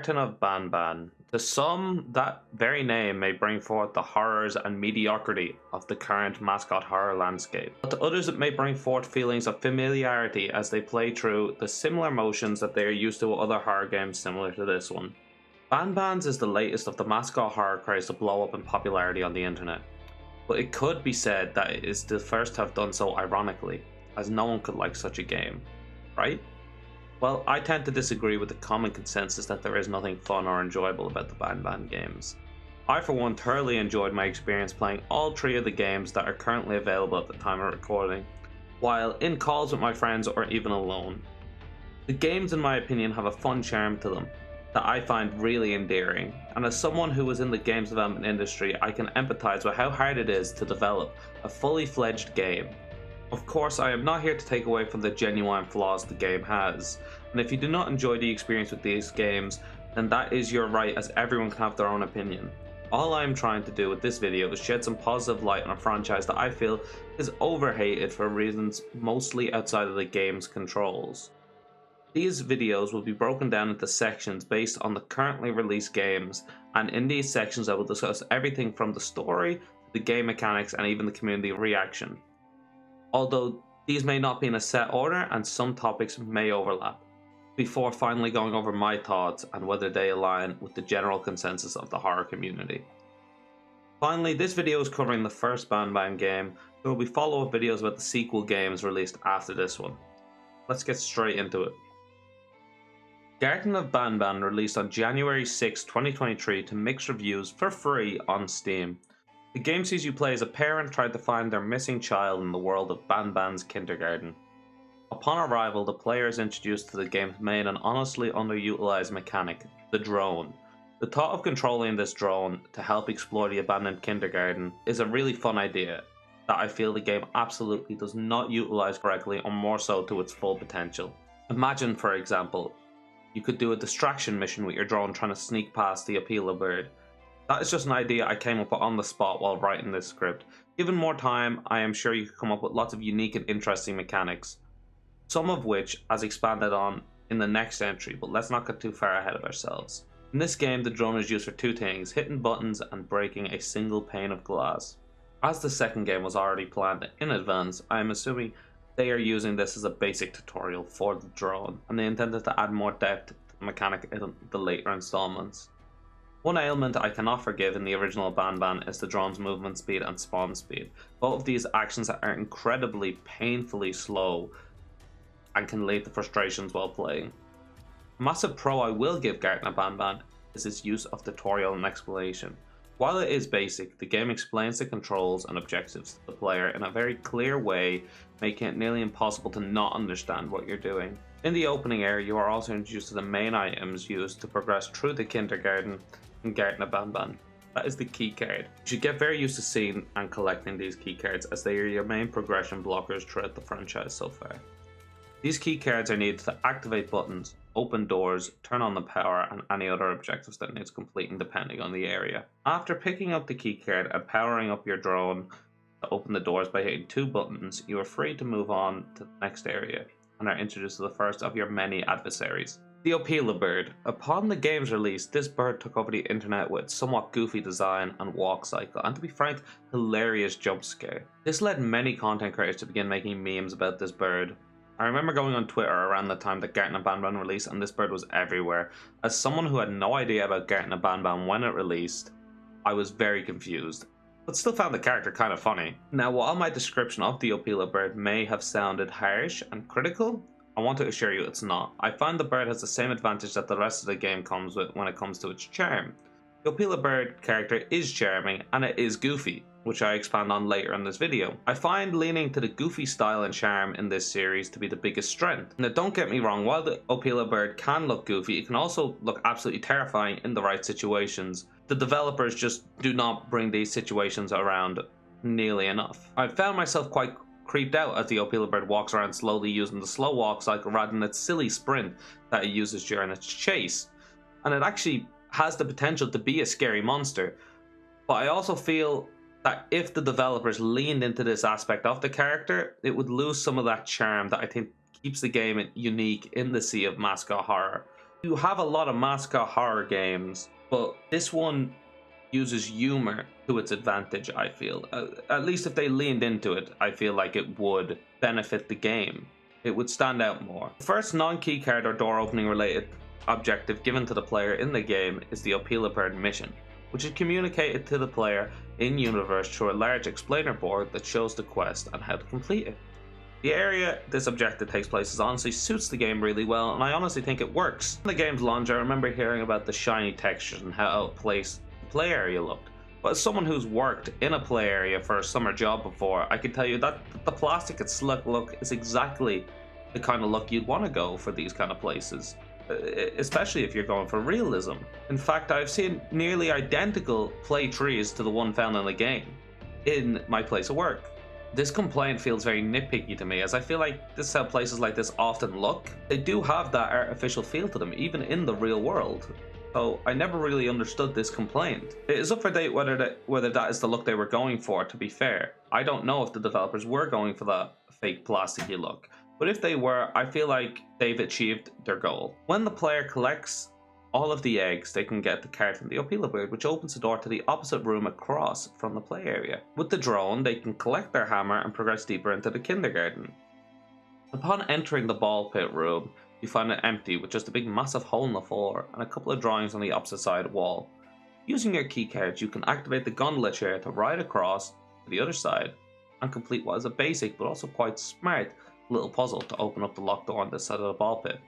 Garten of BanBan. To some, that very name may bring forth the horrors and mediocrity of the current mascot horror landscape, but to others it may bring forth feelings of familiarity as they play through the similar motions that they are used to with other horror games similar to this one. BanBans is the latest of the mascot horror craze to blow up in popularity on the internet, but it could be said that it is the first to have done so ironically, as no one could like such a game, right? Well, I tend to disagree with the common consensus that there is nothing fun or enjoyable about the BanBan games. I for one thoroughly enjoyed my experience playing all three of the games that are currently available at the time of recording, while in calls with my friends or even alone. The games in my opinion have a fun charm to them that I find really endearing, and as someone who was in the games development industry, I can empathise with how hard it is to develop a fully fledged game. Of course, I am not here to take away from the genuine flaws the game has, and if you do not enjoy the experience with these games, then that is your right, as everyone can have their own opinion. All I am trying to do with this video is shed some positive light on a franchise that I feel is overhated for reasons mostly outside of the game's controls. These videos will be broken down into sections based on the currently released games, and in these sections I will discuss everything from the story, the game mechanics, and even the community reaction. Although these may not be in a set order and some topics may overlap, before finally going over my thoughts and whether they align with the general consensus of the horror community. Finally, this video is covering the first BanBan game. There will be follow-up videos about the sequel games released after this one. Let's get straight into it. Garten of BanBan released on January 6, 2023 to mixed reviews for free on Steam. The game sees you play as a parent trying to find their missing child in the world of BanBan's kindergarten. Upon arrival, the player is introduced to the game's main and honestly underutilized mechanic, the drone. The thought of controlling this drone to help explore the abandoned kindergarten is a really fun idea that I feel the game absolutely does not utilize correctly, or more so to its full potential. Imagine, for example, you could do a distraction mission with your drone trying to sneak past the Appeal bird. That is just an idea I came up with on the spot while writing this script. Given more time, I am sure you could come up with lots of unique and interesting mechanics, some of which as expanded on in the next entry, but let's not get too far ahead of ourselves. In this game, the drone is used for two things: hitting buttons and breaking a single pane of glass. As the second game was already planned in advance, I am assuming they are using this as a basic tutorial for the drone, and they intended to add more depth to the mechanic in the later installments. One ailment I cannot forgive in the original BanBan is the drone's movement speed and spawn speed. Both of these actions are incredibly painfully slow and can lead to frustrations while playing. A massive pro I will give Garten of BanBan is its use of tutorial and explanation. While it is basic, the game explains the controls and objectives to the player in a very clear way, making it nearly impossible to not understand what you're doing. In the opening area, you are also introduced to the main items used to progress through the kindergarten in Garten of BanBan. That is the key card. You should get very used to seeing and collecting these key cards, as they are your main progression blockers throughout the franchise so far. These key cards are needed to activate buttons, open doors, turn on the power, and any other objectives that needs completing depending on the area. After picking up the key card and powering up your drone to open the doors by hitting two buttons, you are free to move on to the next area and are introduced to the first of your many adversaries, the Appeal bird. Upon the game's release, this bird took over the internet with somewhat goofy design and walk cycle, and to be frank, hilarious jump scare. This led many content creators to begin making memes about this bird. I remember going on Twitter around the time that Garten of BanBan released, and this bird was everywhere. As someone who had no idea about Garten of BanBan when it released, I was very confused, but still found the character kind of funny. Now, while my description of the Appeal bird may have sounded harsh and critical, I want to assure you it's not. I find the bird has the same advantage that the rest of the game comes with when it comes to its charm. The Appeal bird character is charming and it is goofy, which I expand on later in this video. I find leaning to the goofy style and charm in this series to be the biggest strength. Now, don't get me wrong, while the Appeal bird can look goofy, it can also look absolutely terrifying in the right situations. The developers just do not bring these situations around nearly enough. I found myself quite creeped out as the Appeal bird walks around slowly using the slow walk cycle rather than its silly sprint that it uses during its chase. And it actually has the potential to be a scary monster, but I also feel that if the developers leaned into this aspect of the character, it would lose some of that charm that I think keeps the game unique in the sea of mascot horror. You have a lot of mascot horror games, but this one uses humor to its advantage, I feel. At least if they leaned into it, I feel like it would benefit the game. It would stand out more. The first non-keycard or door opening related objective given to the player in the game is the Opila mission, which is communicated to the player in-universe through a large explainer board that shows the quest and how to complete it. The area this objective takes place is honestly suits the game really well, and I honestly think it works. In the game's launch, I remember hearing about the shiny textures and how out of place the play area looked. But as someone who's worked in a play area for a summer job before, I can tell you that the plastic and slick look is exactly the kind of look you'd want to go for these kind of places, especially if you're going for realism. In fact, I've seen nearly identical play trees to the one found in the game in my place of work. This complaint feels very nitpicky to me, as I feel like this is how places like this often look. They do have that artificial feel to them, even in the real world. So I never really understood this complaint. It is up for debate whether that is the look they were going for, to be fair. I don't know if the developers were going for that fake plasticky look, but if they were, I feel like they've achieved their goal. When the player collects all of the eggs, they can get the card from the Opila bird, which opens the door to the opposite room across from the play area. With the drone, they can collect their hammer and progress deeper into the kindergarten. Upon entering the ball pit room, you find it empty with just a big massive hole in the floor and a couple of drawings on the opposite side wall. Using your key cards, you can activate the gondola chair to ride across to the other side and complete what is a basic but also quite smart little puzzle to open up the locked door on this side of the ball pit.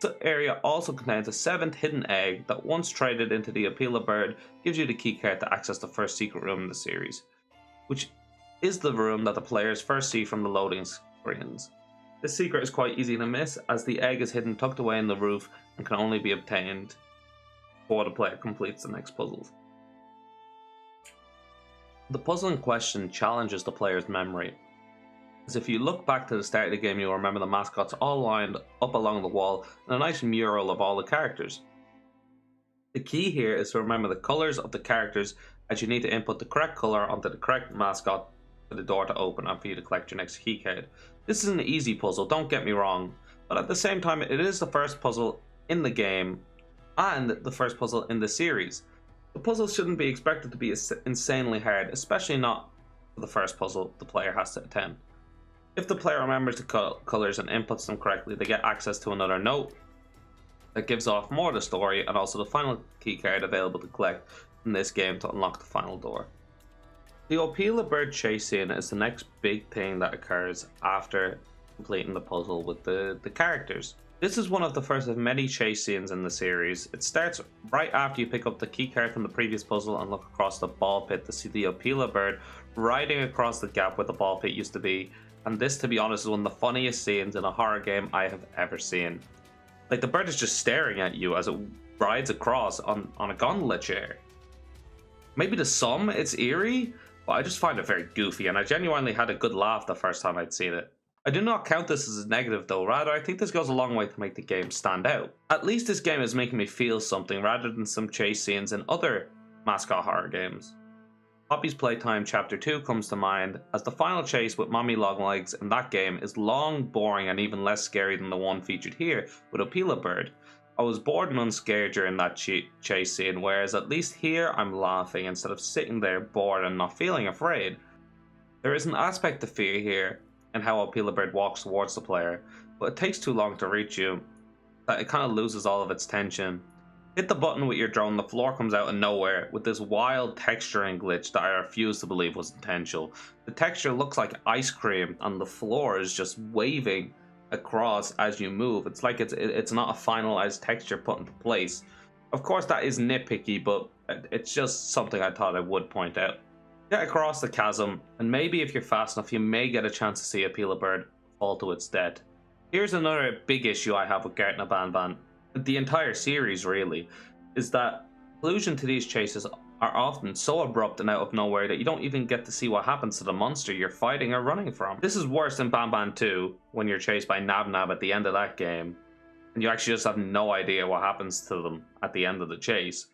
This area also contains a 7th hidden egg that, once traded into the Opila bird, gives you the keycard to access the first secret room in the series, which is the room that the players first see from the loading screens. This secret is quite easy to miss, as the egg is hidden tucked away in the roof and can only be obtained before the player completes the next puzzle. The puzzle in question challenges the player's memory, as if you look back to the start of the game, you'll remember the mascots all lined up along the wall in a nice mural of all the characters. The key here is to remember the colours of the characters, as you need to input the correct colour onto the correct mascot for the door to open and for you to collect your next key card. This is an easy puzzle, don't get me wrong, but at the same time it is the first puzzle in the game and the first puzzle in the series. The puzzle shouldn't be expected to be insanely hard, especially not for the first puzzle the player has to attempt. If the player remembers the colours and inputs them correctly, they get access to another note that gives off more of the story and also the final keycard available to collect in this game to unlock the final door. The Opila bird chase scene is the next big thing that occurs after completing the puzzle with the characters. This is one of the first of many chase scenes in the series. It starts right after you pick up the keycard from the previous puzzle and look across the ball pit to see the Opila bird riding across the gap where the ball pit used to be. And this, to be honest, is one of the funniest scenes in a horror game I have ever seen. Like, the bird is just staring at you as it rides across on a gondola chair. Maybe to some it's eerie, but I just find it very goofy, and I genuinely had a good laugh the first time I'd seen it. I do not count this as a negative though, rather I think this goes a long way to make the game stand out. At least this game is making me feel something rather than some chase scenes in other mascot horror games. Poppy's Playtime Chapter 2 comes to mind, as the final chase with Mommy Longlegs in that game is long, boring, and even less scary than the one featured here with Opila bird. I was bored and unscared during that chase scene, whereas at least here I'm laughing instead of sitting there bored and not feeling afraid. There is an aspect to fear here in how Opila bird walks towards the player, but it takes too long to reach you that it kind of loses all of its tension. Hit the button with your drone, the floor comes out of nowhere with this wild texturing glitch that I refuse to believe was intentional. The texture looks like ice cream and the floor is just waving across as you move. It's like it's not a finalized texture put into place. Of course that is nitpicky, but it's just something I thought I would point out. Get across the chasm, and maybe if you're fast enough you may get a chance to see Opila bird fall to its death. Here's another big issue I have with Garten Of BanBan. The entire series really, is that conclusion to these chases are often so abrupt and out of nowhere that you don't even get to see what happens to the monster you're fighting or running from. This is worse than BanBan 2, when you're chased by Nab Nab at the end of that game, and you actually just have no idea what happens to them at the end of the chase,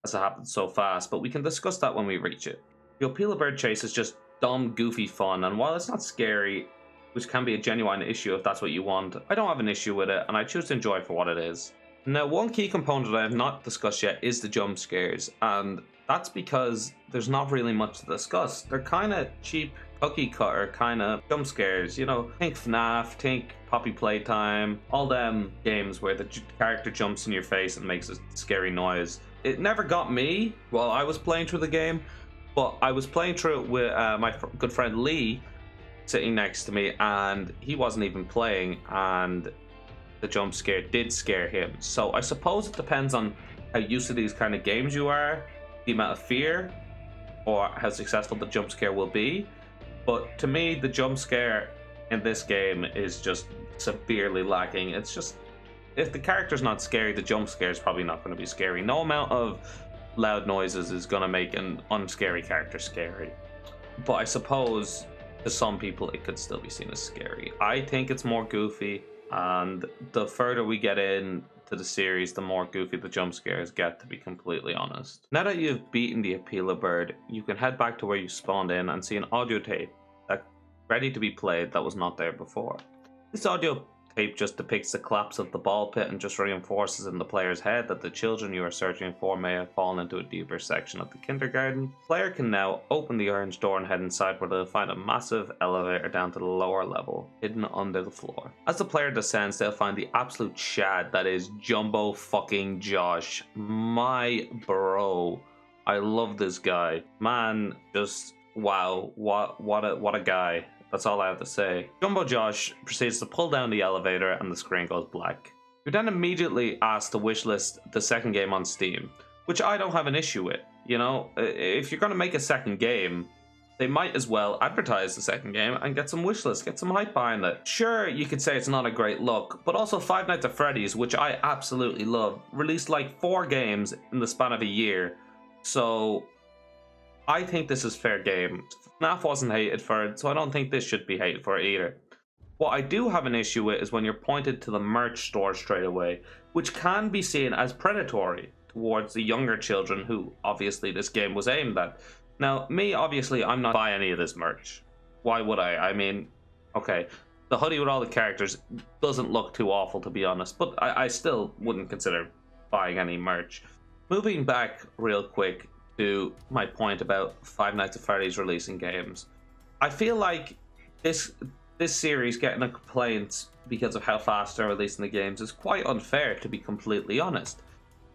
as it happens so fast, but we can discuss that when we reach it. The Opila bird chase is just dumb, goofy fun, and while it's not scary, which can be a genuine issue if that's what you want, I don't have an issue with it, and I choose to enjoy it for what it is. Now, one key component I have not discussed yet is the jump scares, and that's because there's not really much to discuss. They're kind of cheap, cookie cutter kind of jump scares. You know, think FNAF, think Poppy Playtime, all them games where the character jumps in your face and makes a scary noise. It never got me while I was playing through the game, but I was playing through it with my good friend Lee sitting next to me, and he wasn't even playing, and the jump scare did scare him. So I suppose it depends on how used to these kind of games you are, the amount of fear, or how successful the jump scare will be. But to me, the jump scare in this game is just severely lacking. It's just, if the character's not scary, the jump scare is probably not going to be scary. No amount of loud noises is going to make an unscary character scary. But I suppose to some people it could still be seen as scary. I think it's more goofy, and the further we get in to the series, the more goofy the jump scares get, to be completely honest. Now that you've beaten the Appealer Bird, you can head back to where you spawned in and see an audio tape that's ready to be played that was not there before. This audio tape just depicts the collapse of the ball pit and just reinforces in the player's head that the children you are searching for may have fallen into a deeper section of the kindergarten. The player can now open the orange door and head inside, where they'll find a massive elevator down to the lower level, hidden under the floor. As the player descends, they'll find the absolute shad that is Jumbo fucking Josh. My bro. I love this guy. Man, just wow, what a guy. That's all I have to say. Jumbo Josh proceeds to pull down the elevator and the screen goes black. You're then immediately asked to wishlist the second game on Steam, which I don't have an issue with. You know, if you're going to make a second game, they might as well advertise the second game and get some wishlists, get some hype behind it. Sure, you could say it's not a great look, but also Five Nights at Freddy's, which I absolutely love, released like 4 games in the span of a year. So I think this is fair game. FNAF wasn't hated for it, so I don't think this should be hated for it either. What I do have an issue with is when you're pointed to the merch store straight away, which can be seen as predatory towards the younger children who obviously this game was aimed at. Now, me, obviously, I'm not buying any of this merch. Why would I? I mean, okay, the hoodie with all the characters doesn't look too awful, to be honest, but I still wouldn't consider buying any merch. Moving back real quick to my point about Five Nights at Freddy's releasing games, I feel like this series getting a complaint because of how fast they're releasing the games is quite unfair, to be completely honest,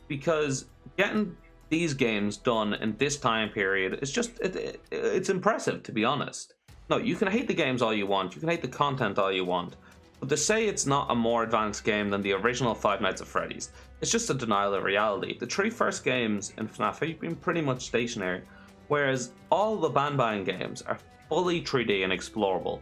because getting these games done in this time period is just it's impressive, to be honest. No, you can hate the games all you want, you can hate the content all you want, but to say it's not a more advanced game than the original Five Nights at Freddy's, it's just a denial of reality. The 3 first games in FNAF have been pretty much stationary, whereas all the BanBan games are fully 3D and explorable.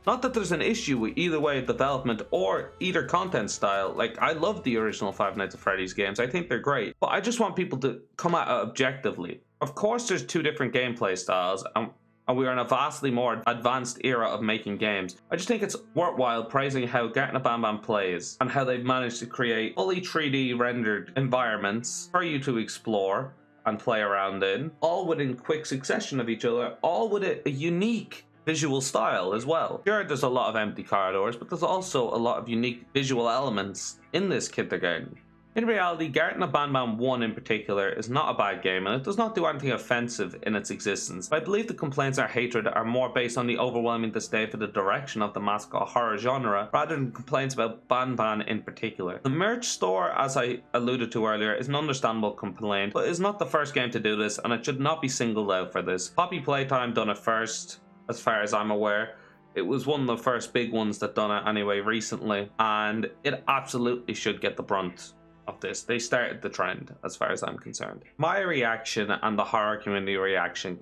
Not that there's an issue with either way of development or either content style. Like, I love the original Five Nights at Freddy's games, I think they're great, but I just want people to come at it objectively. Of course there's 2 different gameplay styles, and we are in a vastly more advanced era of making games. I just think it's worthwhile praising how Garten Of BanBan plays and how they've managed to create fully 3D rendered environments for you to explore and play around in, all within quick succession of each other, all with a unique visual style as well. Sure, there's a lot of empty corridors, but there's also a lot of unique visual elements in this kindergarten. In reality, Garten Of BanBan 1 in particular is not a bad game, and it does not do anything offensive in its existence. I believe the complaints or hatred are more based on the overwhelming disdain for the direction of the mascot horror genre, rather than complaints about BanBan in particular. The merch store, as I alluded to earlier, is an understandable complaint, but is not the first game to do this, and it should not be singled out for this. Poppy Playtime done it first, as far as I'm aware. It was one of the first big ones that done it anyway recently, and it absolutely should get the brunt of this. They started the trend, as far as I'm concerned. My reaction and the horror community reaction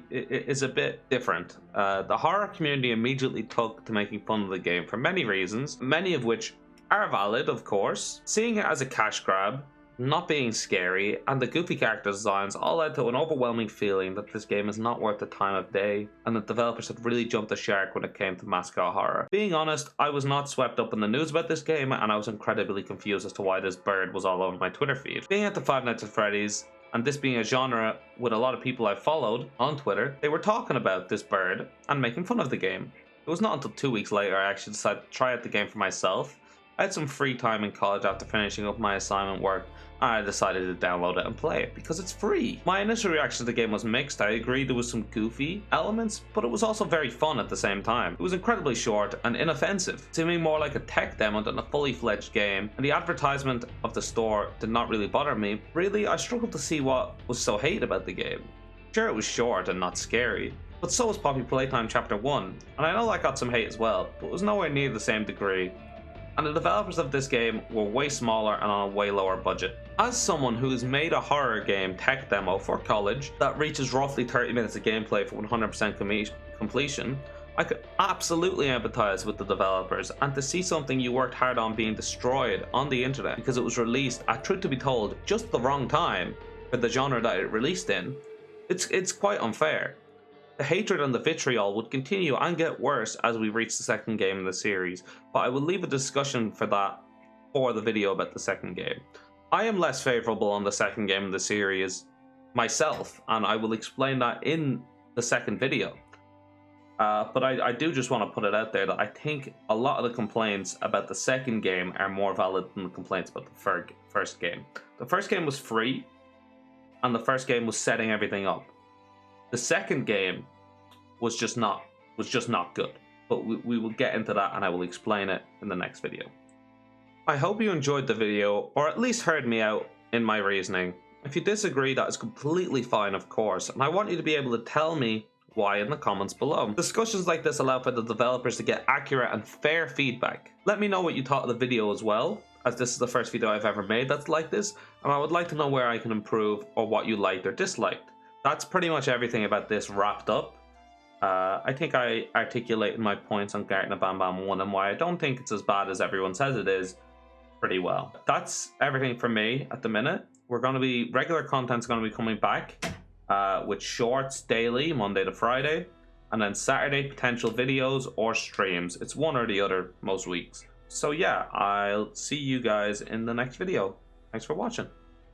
is a bit different. The horror community immediately took to making fun of the game for many reasons, many of which are valid, of course. Seeing it as a cash grab, not being scary, and the goofy character designs all led to an overwhelming feeling that this game is not worth the time of day, and that developers had really jumped the shark when it came to mascot horror. Being honest, I was not swept up in the news about this game, and I was incredibly confused as to why this bird was all over my Twitter feed. Being at the Five Nights at Freddy's, and this being a genre with a lot of people I followed on Twitter, they were talking about this bird and making fun of the game. It was not until 2 weeks later I actually decided to try out the game for myself, I had some free time in college after finishing up my assignment work, and I decided to download it and play it because it's free. My initial reaction to the game was mixed. I agree there was some goofy elements, but it was also very fun at the same time. It was incredibly short and inoffensive, seeming more like a tech demo than a fully fledged game, and the advertisement of the store did not really bother me. Really, I struggled to see what was so hated about the game. Sure, it was short and not scary, but so was Poppy Playtime Chapter 1, and I know that got some hate as well, but it was nowhere near the same degree. And the developers of this game were way smaller and on a way lower budget. As someone who has made a horror game tech demo for college that reaches roughly 30 minutes of gameplay for 100% completion, I could absolutely empathize with the developers, and to see something you worked hard on being destroyed on the internet because it was released at, truth to be told, just the wrong time for the genre that it released in, it's quite unfair. The hatred and the vitriol would continue and get worse as we reach the second game in the series, but I will leave a discussion for that for the video about the second game. I am less favourable on the second game in the series myself, and I will explain that in the second video. But I do just want to put it out there that I think a lot of the complaints about the second game are more valid than the complaints about the first game. The first game was free, and the first game was setting everything up. The second game was just not good, but we will get into that and I will explain it in the next video. I hope you enjoyed the video, or at least heard me out in my reasoning. If you disagree, that is completely fine, of course, and I want you to be able to tell me why in the comments below. Discussions like this allow for the developers to get accurate and fair feedback. Let me know what you thought of the video as well, as this is the first video I've ever made that's like this, and I would like to know where I can improve or what you liked or disliked. That's pretty much everything about this wrapped up. I think I articulated my points on Garten Of BanBan 1 and why I don't think it's as bad as everyone says it is pretty well. That's everything for me at the minute. Regular content's going to be coming back with shorts daily, Monday to Friday, and then Saturday potential videos or streams. It's one or the other most weeks. So yeah, I'll see you guys in the next video. Thanks for watching.